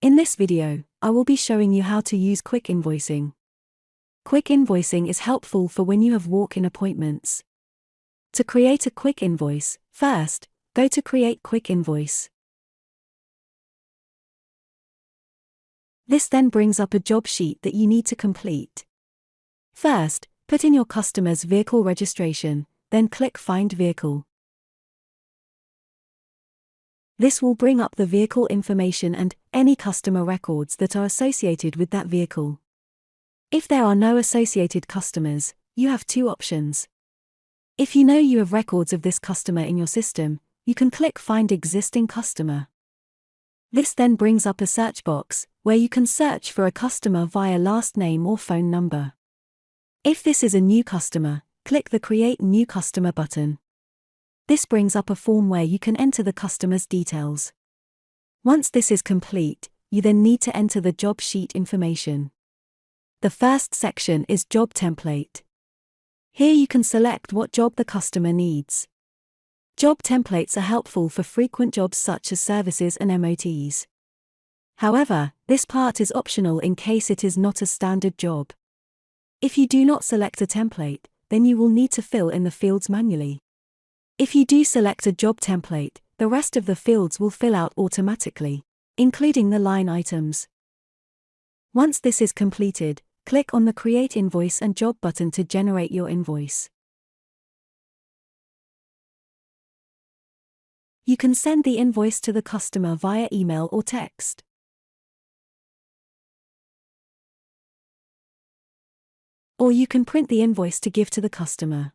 In this video, I will be showing you how to use quick invoicing. Quick invoicing is helpful for when you have walk-in appointments. To create a quick invoice, first, go to Create Quick Invoice. This then brings up a job sheet that you need to complete. First, put in your customer's vehicle registration, then click Find Vehicle. This will bring up the vehicle information and any customer records that are associated with that vehicle. If there are no associated customers, you have two options. If you know you have records of this customer in your system, you can click Find Existing Customer. This then brings up a search box, where you can search for a customer via last name or phone number. If this is a new customer, click the Create New Customer button. This brings up a form where you can enter the customer's details. Once this is complete, you then need to enter the job sheet information. The first section is Job Template. Here you can select what job the customer needs. Job templates are helpful for frequent jobs such as services and MOTs. However, this part is optional in case it is not a standard job. If you do not select a template, then you will need to fill in the fields manually. If you do select a job template, the rest of the fields will fill out automatically, including the line items. Once this is completed, click on the Create Invoice and Job button to generate your invoice. You can send the invoice to the customer via email or text. Or you can print the invoice to give to the customer.